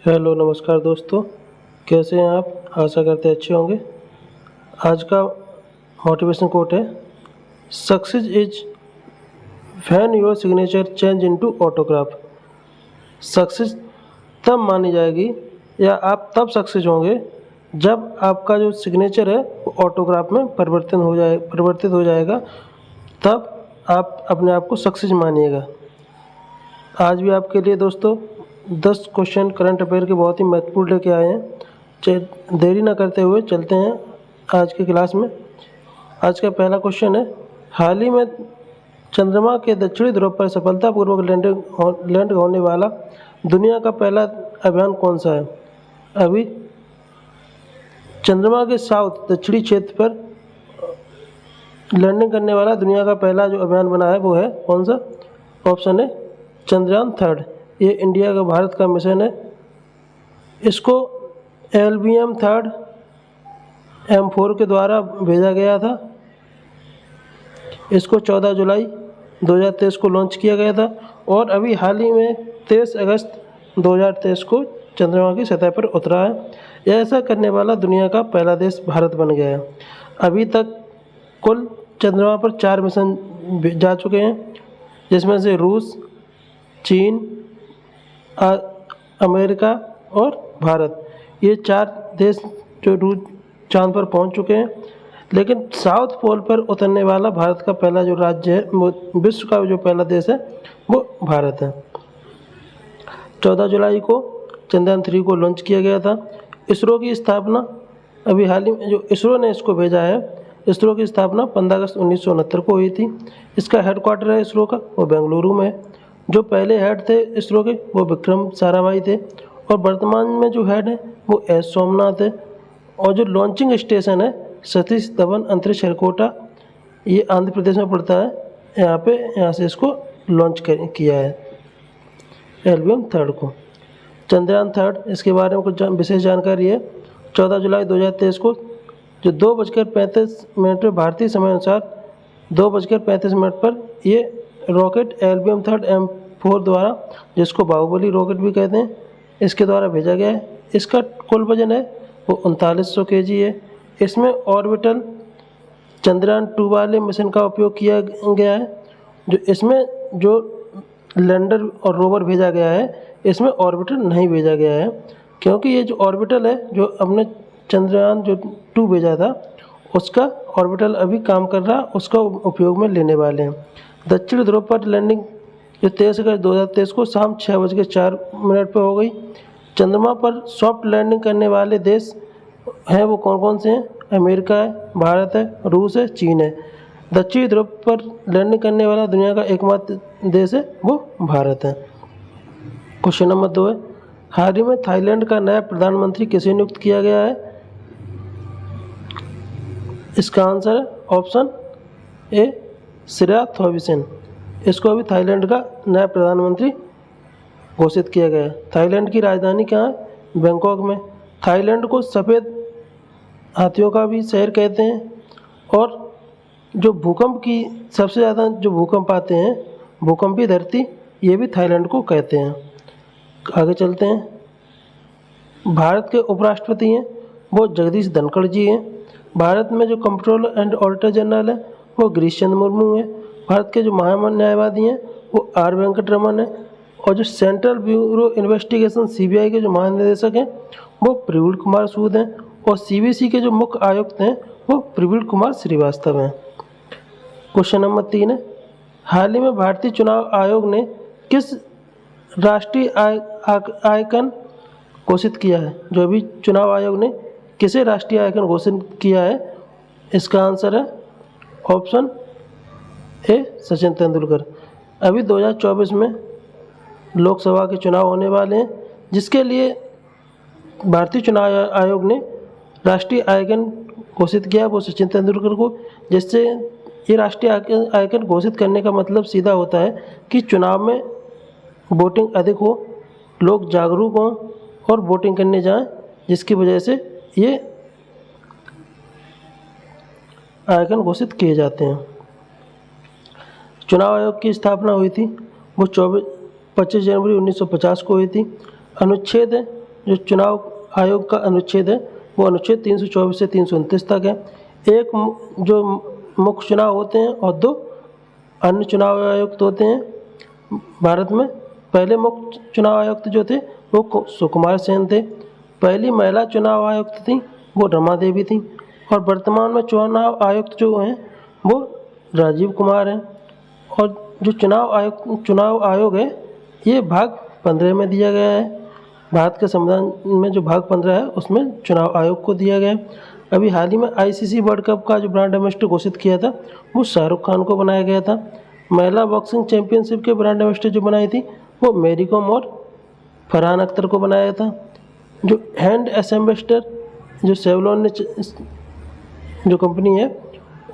Hello नमस्कार दोस्तों, कैसे हैं आप? आशा करते हैं अच्छे होंगे। आज का मोटिवेशन कोट है, success is when your signature change into autograph. Success तब मानी जाएगी या आप तब सक्सेस होंगे जब आपका जो सिग्नेचर है वो ऑटोग्राफ में परिवर्तित हो जाएगा, तब आप अपने आप को सक्सेस मानिएगा। आज भी आपके लिए दोस्तों 10 क्वेश्चन करंट अफेयर के बहुत ही महत्वपूर्ण लेके आए हैं। देरी ना करते हुए चलते हैं आज की क्लास में। आज का पहला क्वेश्चन है, हाल ही में चंद्रमा के दक्षिणी ध्रुव पर सफलतापूर्वक लैंड होने वाला दुनिया का पहला अभियान कौन सा है? अभी चंद्रमा के साउथ दक्षिणी क्षेत्र पर लैंडिंग करने वाला दुनिया का पहला जो अभियान बना है वो है कौन सा? ऑप्शन है चंद्रयान 3। ये इंडिया का, भारत का मिशन है। इसको LBM 3 M4 के द्वारा भेजा गया था। इसको 14 जुलाई 2023 को लॉन्च किया गया था और अभी हाल ही में 23 अगस्त 2023 को चंद्रमा की सतह पर उतरा है। ऐसा करने वाला दुनिया का पहला देश भारत बन गया है। अभी तक कुल चंद्रमा पर 4 मिशन जा चुके हैं, जिसमें से रूस, चीन, अमेरिका और भारत, ये 4 देश जो चांद पर पहुंच चुके हैं। लेकिन साउथ पोल पर उतरने वाला भारत का पहला जो राज्य है, वो विश्व का जो पहला देश है वो भारत है। 14 जुलाई को चंद्रयान 3 को लॉन्च किया गया था। इसरो की स्थापना अभी हाल ही में जो इसरो ने इसको भेजा है, इसरो की स्थापना 15 अगस्त 1969 को हुई थी। इसका हेडक्वार्टर है इसरो का, वो बेंगलुरु में है। जो पहले हेड थे इसरो के वो विक्रम साराभाई थे और वर्तमान में जो हेड है वो एस सोमनाथ है। और जो लॉन्चिंग स्टेशन है सतीश धवन अंतरिक्ष हेलीकोटा, ये आंध्र प्रदेश में पड़ता है। यहाँ से इसको लॉन्च किया है LBM 3 को। चंद्रयान 3 इसके बारे में कुछ विशेष जानकारी है। 14 जुलाई 2023 को जो 2:35 पर भारतीय समय अनुसार 2:35 पर ये रॉकेट LBM 3 M4 द्वारा, जिसको बाहुबली रॉकेट भी कहते हैं, इसके द्वारा भेजा गया है। इसका कुल वजन है वो 3900 kg है। इसमें ऑर्बिटल चंद्रयान 2 वाले मिशन का उपयोग किया गया है। इसमें जो लैंडर और रोवर भेजा गया है, इसमें ऑर्बिटल नहीं भेजा गया है, क्योंकि ये जो ऑर्बिटल है जो अपने चंद्रयान जो 2 भेजा था उसका ऑर्बिटल अभी काम कर रहा, उसका उपयोग में लेने वाले हैं। दक्षिण ध्रुव पर लैंडिंग जो 23 अगस्त 2023 को शाम 6:04 पर हो गई। चंद्रमा पर सॉफ्ट लैंडिंग करने वाले देश हैं वो कौन कौन से हैं? अमेरिका है, भारत है, रूस है, चीन है। दक्षिणी ध्रुव पर लैंडिंग करने वाला दुनिया का एकमात्र देश है वो भारत है। क्वेश्चन नंबर 2 है, हाल ही में थाईलैंड का नया प्रधानमंत्री किसे नियुक्त किया गया है? इसका आंसर है ऑप्शन ए श्रेया थोबिसन। इसको अभी थाईलैंड का नया प्रधानमंत्री घोषित किया गया है। थाईलैंड की राजधानी कहाँ है? बैंकॉक में। थाईलैंड को सफ़ेद हाथियों का भी शहर कहते हैं और जो भूकंप की सबसे ज़्यादा जो भूकंप आते हैं, भूकंपी धरती, ये भी थाईलैंड को कहते हैं। आगे चलते हैं। भारत के उपराष्ट्रपति हैं वो जगदीश धनखड़ जी हैं। भारत में जो कंट्रोलर एंड ऑडिटर जनरल है वो गिरीश चंद्र मुर्मू है। भारत के जो महान्यायवादी हैं वो R वेंकटरमन है। और जो सेंट्रल ब्यूरो इन्वेस्टिगेशन CBI के जो महानिदेशक हैं वो प्रवीण कुमार सूद हैं। और CBC के जो मुख्य आयुक्त हैं वो प्रवीण कुमार श्रीवास्तव हैं। क्वेश्चन नंबर 3 है, हाल ही में भारतीय चुनाव आयोग ने किस राष्ट्रीय आइकन घोषित किया है? जो अभी चुनाव आयोग ने किसे राष्ट्रीय आइकन घोषित किया है? इसका आंसर है ऑप्शन ए सचिन तेंदुलकर। अभी 2024 में लोकसभा के चुनाव होने वाले हैं, जिसके लिए भारतीय चुनाव आयोग ने राष्ट्रीय आइकन घोषित किया वो सचिन तेंदुलकर को। जिससे ये राष्ट्रीय आइकन घोषित करने का मतलब सीधा होता है कि चुनाव में वोटिंग अधिक हो, लोग जागरूक हों और वोटिंग करने जाएं, जिसकी वजह से ये आइकन घोषित किए जाते हैं। चुनाव आयोग की स्थापना हुई थी वो 25 जनवरी 1950 को हुई थी। अनुच्छेद जो चुनाव आयोग का अनुच्छेद है वो अनुच्छेद 324 से 329 तक है। एक जो मुख्य चुनाव होते हैं और 2 अन्य चुनाव आयुक्त होते हैं भारत में। पहले मुख्य चुनाव आयुक्त जो थे वो सुकुमार सेन थे। पहली महिला चुनाव आयुक्त थी वो रमा देवी थी और वर्तमान में चुनाव आयुक्त जो हैं वो राजीव कुमार हैं। और जो चुनाव आयोग है ये भाग 15 में दिया गया है। भारत के संविधान में जो भाग 15 है उसमें चुनाव आयोग को दिया गया है। अभी हाल ही में आईसीसी वर्ल्ड कप का जो ब्रांड एम्बेसडर घोषित किया था वो शाहरुख खान को बनाया गया था। महिला बॉक्सिंग चैंपियनशिप के ब्रांड एम्बेसडर जो बनाई थी वो मेरी कॉम और फरहान अख्तर को बनाया था। जो हैंड एम्बेसडर जो सेवलॉन ने जो कंपनी है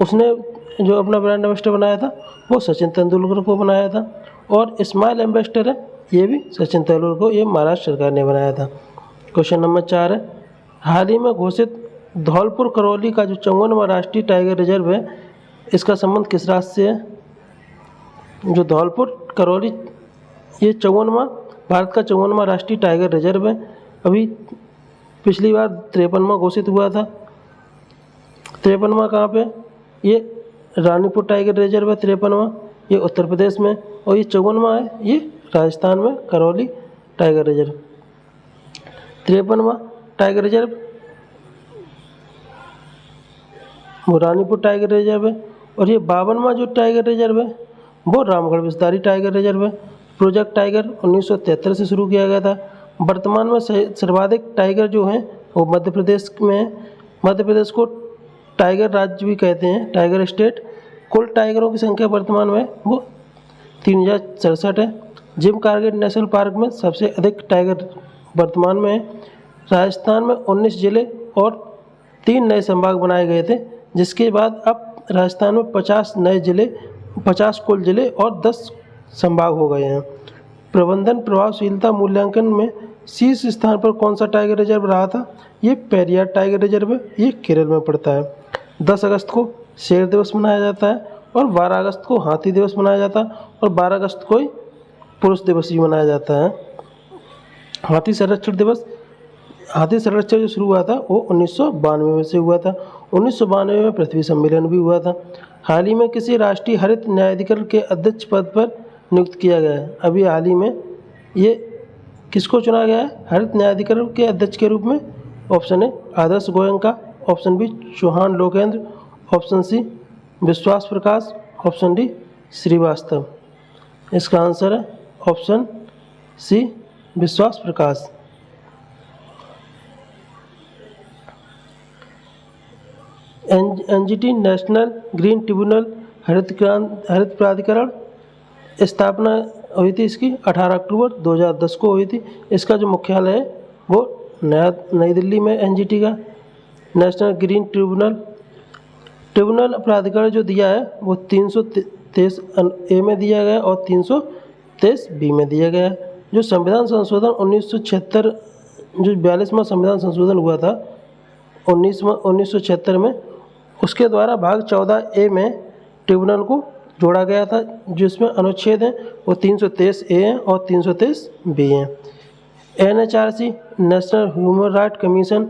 उसने जो अपना ब्रांड एम्बेसडर बनाया था वो सचिन तेंदुलकर को बनाया था। और स्माइल एम्बेसडर है ये भी सचिन तेंदुलकर को ये महाराष्ट्र सरकार ने बनाया था। क्वेश्चन नंबर 4 है, हाल ही में घोषित धौलपुर करौली का जो 54वां राष्ट्रीय टाइगर रिजर्व है इसका संबंध किस राज्य से है? जो धौलपुर करौली ये 54वां भारत का 54वां राष्ट्रीय टाइगर रिजर्व है। अभी पिछली बार 53वां घोषित हुआ था। 53वां कहाँ पे? ये रानीपुर टाइगर रिजर्व है 53वां, ये उत्तर प्रदेश में। और ये 54वां है ये राजस्थान में करौली टाइगर रिजर्व। 53वां टाइगर रिजर्व वो रानीपुर टाइगर रिजर्व है। और ये 52वां जो टाइगर रिजर्व है वो रामगढ़ विस्तारी टाइगर रिजर्व है। प्रोजेक्ट टाइगर 1973 से शुरू किया गया था। वर्तमान में सर्वाधिक टाइगर जो हैं वो मध्य प्रदेश में है। मध्य प्रदेश को टाइगर राज्य भी कहते हैं, टाइगर स्टेट। कुल टाइगरों की संख्या वर्तमान में वो 3067 है। जिम कारगिल नेशनल पार्क में सबसे अधिक टाइगर वर्तमान में है। राजस्थान में 19 जिले और 3 नए संभाग बनाए गए थे, जिसके बाद अब राजस्थान में 50 कुल जिले और 10 संभाग हो गए हैं। प्रबंधन प्रभावशीलता मूल्यांकन में शीर्ष स्थान पर कौन सा टाइगर रिजर्व रहा था? ये पेरियार टाइगर रिजर्व है, ये केरल में पड़ता है। 10 अगस्त को शेर दिवस मनाया जाता है और 12 अगस्त को हाथी दिवस मनाया जाता है और 12 अगस्त को ही पुरुष दिवस भी मनाया जाता है। हाथी संरक्षण जो शुरू हुआ था वो 1992 में से हुआ था। 1992 में पृथ्वी सम्मेलन भी हुआ था। हाल ही में किसी राष्ट्रीय हरित न्यायाधिकरण के अध्यक्ष पद पर नियुक्त किया गया है। अभी हाल ही में ये किसको चुना गया है हरित न्यायाधिकरण के अध्यक्ष के रूप में? Option A Adarsh Goenka, option B Chauhan Lokendra, option C Vishwas Prakash, option D Srivastava. इसका आंसर है ऑप्शन सी विश्वास प्रकाश। एनजीटी नेशनल ग्रीन ट्रिब्यूनल हरित प्राधिकरण स्थापना हुई थी इसकी 18 अक्टूबर 2010 को हुई थी। इसका जो मुख्यालय है वो नई दिल्ली में एनजीटी का नेशनल ग्रीन ट्रिब्यूनल प्राधिकरण जो दिया है वो 323 ए में दिया गया और 323 बी में दिया गया है। जो संविधान संशोधन 1976 जो 42वां संविधान संशोधन हुआ था 1976 में, उसके द्वारा भाग 14 ए में ट्रिब्यूनल को जोड़ा गया था, जिसमें अनुच्छेद हैं वो 323 ए हैं और 323 बी हैं। NHRC national human right commission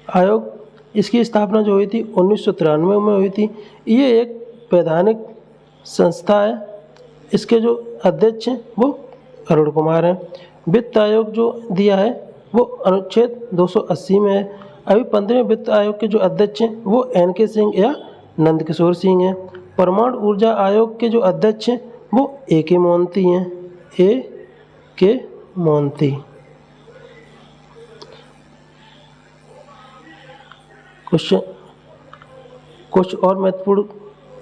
आयोग, इसकी स्थापना जो हुई थी 1993 में हुई थी। ये एक वैधानिक संस्था है। इसके जो अध्यक्ष हैं वो अरुण कुमार हैं। वित्त आयोग जो दिया है वो अनुच्छेद 280 में है। अभी 15वें वित्त आयोग के जो अध्यक्ष हैं वो एनके सिंह या नंदकिशोर सिंह हैं। परमाणु ऊर्जा आयोग के जो अध्यक्ष हैं वो ए.के. मोहंती हैं, ए.के. मोहंती। कुछ और महत्वपूर्ण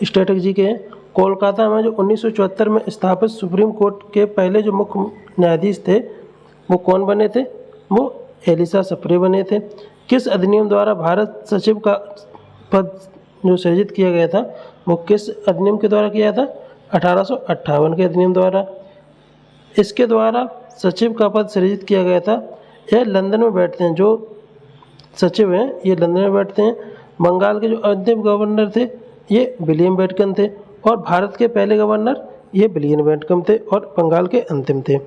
स्ट्रेटजी के हैं। कोलकाता में जो 1974 में स्थापित सुप्रीम कोर्ट के पहले जो मुख्य न्यायाधीश थे वो कौन बने थे? वो एलिसा सप्रे बने थे। किस अधिनियम द्वारा भारत सचिव का पद जो सृजित किया गया था वो किस अधिनियम के द्वारा किया था? 1858 के अधिनियम द्वारा। इसके द्वारा सचिव का पद सृजित किया गया था। यह लंदन में बैठते हैं, जो सचिव हैं ये लंदन में बैठते हैं। बंगाल के जो अंतिम गवर्नर थे ये विलियम बेंटकम थे और भारत के पहले गवर्नर ये विलियम बेंटकम थे और बंगाल के अंतिम थे।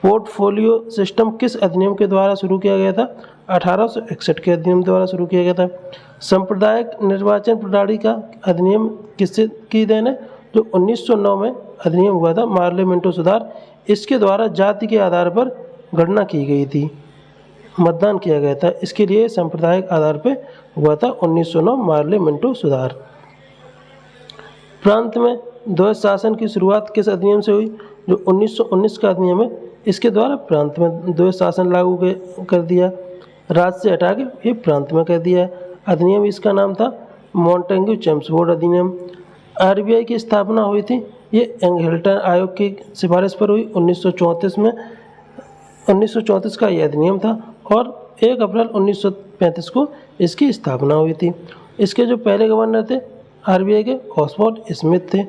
पोर्टफोलियो सिस्टम किस अधिनियम के द्वारा शुरू किया गया था? 1861 के अधिनियम द्वारा शुरू किया गया था। सांप्रदायिक निर्वाचन प्रणाली का अधिनियम किससे की देन है? जो 1909 में अधिनियम हुआ था, पार्लियामेंटो सुधार। इसके द्वारा जाति के आधार पर गणना की गई थी, मतदान किया गया था। इसके लिए सांप्रदायिक आधार पर हुआ था 1909 पार्लियामेंटो सुधार। प्रांत में द्वैध शासन की शुरुआत किस अधिनियम से हुई? जो 1919 का अधिनियम है, इसके द्वारा प्रांत में द्वैध शासन लागू कर दिया। राज्य से हटा के ये प्रांत में कर दिया है। अधिनियम इसका नाम था मॉन्टेग्यू चेम्सफोर्ड अधिनियम। आरबीआई की स्थापना हुई थी, ये एंगल्टन आयोग की सिफारिश पर हुई 1934 में। 1934 का यह अधिनियम था और 1 अप्रैल 1935 को इसकी स्थापना हुई थी। इसके जो पहले गवर्नर थे आरबीआई के, ऑस्बोर्न स्मिथ थे।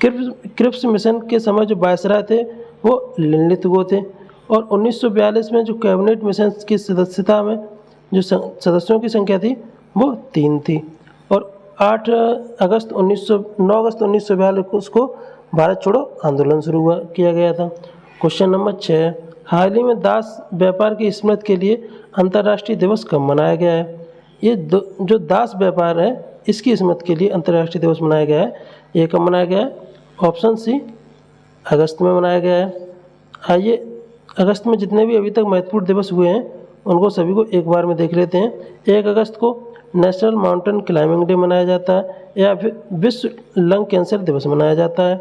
क्रिप्स मिशन के समय जो वायसराय थे वो लिनलिथगो थे। और 1942 में जो कैबिनेट मिशन की सदस्यता में जो सदस्यों की संख्या थी वो 3 थी। और 9 अगस्त 1942 को भारत छोड़ो आंदोलन शुरू किया गया था। क्वेश्चन नंबर 6, हाल ही में दास व्यापार की स्मृति के लिए अंतर्राष्ट्रीय दिवस कब मनाया गया है? ये जो दास व्यापार है इसकी स्मृति के लिए अंतर्राष्ट्रीय दिवस मनाया गया है। ये कब मनाया गया है? ऑप्शन सी, अगस्त में मनाया गया है। आइए अगस्त में जितने भी अभी तक महत्वपूर्ण दिवस हुए हैं उनको सभी को एक बार में देख लेते हैं। 1 अगस्त को नेशनल माउंटेन क्लाइंबिंग डे मनाया जाता है या फिर विश्व लंग कैंसर दिवस मनाया जाता है।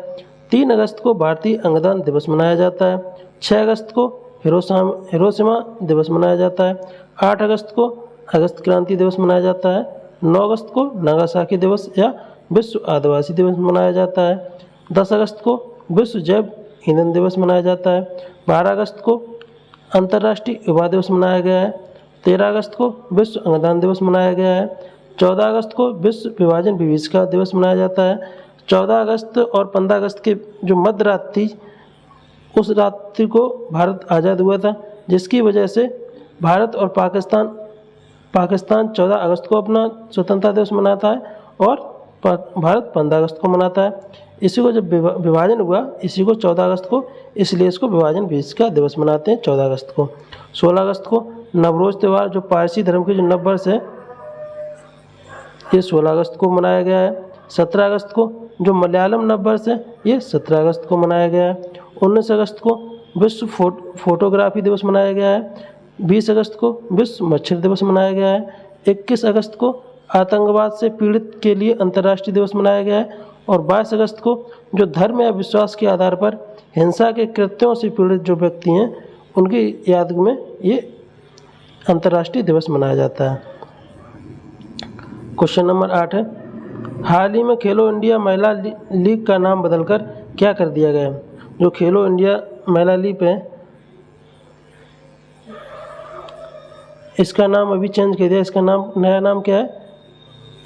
3 अगस्त को भारतीय अंगदान दिवस मनाया जाता है। 6 अगस्त को हिरोशिमा दिवस मनाया जाता है। 8 अगस्त को अगस्त क्रांति दिवस मनाया जाता है। 9 अगस्त को नागासाकी दिवस या विश्व आदिवासी दिवस मनाया जाता है। 10 अगस्त को विश्व जैव ईंधन दिवस मनाया जाता है। 12 अगस्त को अंतर्राष्ट्रीय युवा दिवस मनाया गया है। 13 अगस्त को विश्व अंगदान दिवस मनाया गया है। 14 अगस्त को विश्व विभाजन विभीषिका दिवस मनाया जाता है। 14 अगस्त और 15 अगस्त के जो मध्य रात्रि थी उस रात्रि को भारत आज़ाद हुआ था, जिसकी वजह से भारत और पाकिस्तान 14 अगस्त को अपना स्वतंत्रता दिवस मनाता है और भारत 15 अगस्त को मनाता है। इसी को जब विभाजन हुआ इसी को 14 अगस्त को, इसलिए इसको विभाजन विभीषिका दिवस मनाते हैं 14 अगस्त को। 16 अगस्त को नवरोज त्यौहार जो पारसी धर्म की जो नववर्ष है ये 16 अगस्त को मनाया गया है। 17 अगस्त को जो मलयालम नववर्ष है ये 17 अगस्त को मनाया गया है। 19 अगस्त को विश्व फोटोग्राफी दिवस मनाया गया है। 20 अगस्त को विश्व मच्छर दिवस मनाया गया है। 21 अगस्त को आतंकवाद से पीड़ित के लिए अंतर्राष्ट्रीय दिवस मनाया गया है। और 22 अगस्त को जो धर्म या विश्वास के आधार पर हिंसा के कृत्यों से पीड़ित जो व्यक्ति हैं उनकी याद में ये अंतर्राष्ट्रीय दिवस मनाया जाता है। क्वेश्चन नंबर 8 है, हाल ही में खेलो इंडिया महिला लीग का नाम बदलकर क्या कर दिया गया है? जो खेलो इंडिया महिला लीग है इसका नाम अभी चेंज कर दिया। इसका नाम नया नाम क्या है?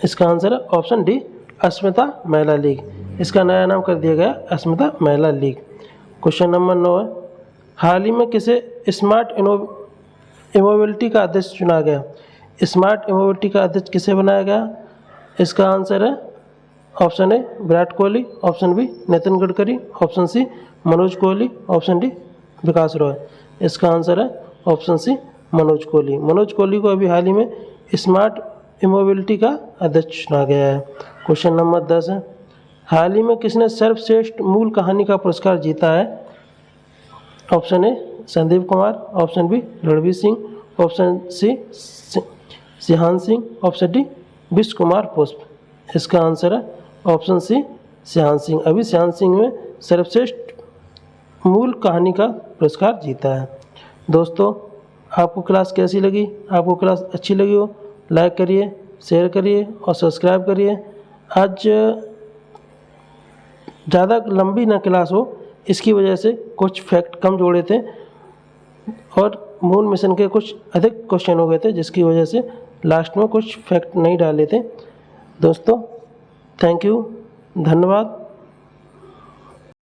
इसका आंसर है ऑप्शन डी, अस्मिता महिला लीग। इसका नया नाम कर दिया गया अस्मिता महिला लीग। क्वेश्चन नंबर 9 है, हाल ही में किसे स्मार्ट इमोबिलिटी का अध्यक्ष चुना गया? स्मार्ट इमोबिलिटी का अध्यक्ष किसे बनाया गया? इसका आंसर है option A Virat Kohli, option B Nitin Gadkari, option C Manoj Kohli, option D Vikas Roy. इसका आंसर है ऑप्शन सी मनोज कोहली। मनोज कोहली को अभी हाल ही में स्मार्ट इमोबिलिटी का अध्यक्ष चुना गया है। क्वेश्चन नंबर 10 है, हाल ही में किसने सर्वश्रेष्ठ मूल कहानी का पुरस्कार जीता है? Option A Sandeep Kumar, option B Ranveer Singh, option C Sihan Singh, option D Vishwa Kumar पुष्प। इसका आंसर है ऑप्शन सी सिहान सिंह। अभी सिहान सिंह में सर्वश्रेष्ठ मूल कहानी का पुरस्कार जीता है। दोस्तों आपको क्लास कैसी लगी? आपको क्लास अच्छी लगी हो लाइक करिए, शेयर करिए और सब्सक्राइब करिए। आज ज़्यादा लंबी ना क्लास हो इसकी वजह से कुछ फैक्ट कम जोड़े थे और मून मिशन के कुछ अधिक क्वेश्चन हो गए थे, जिसकी वजह से लास्ट में कुछ फैक्ट नहीं डाले थे। दोस्तों थैंक यू, धन्यवाद।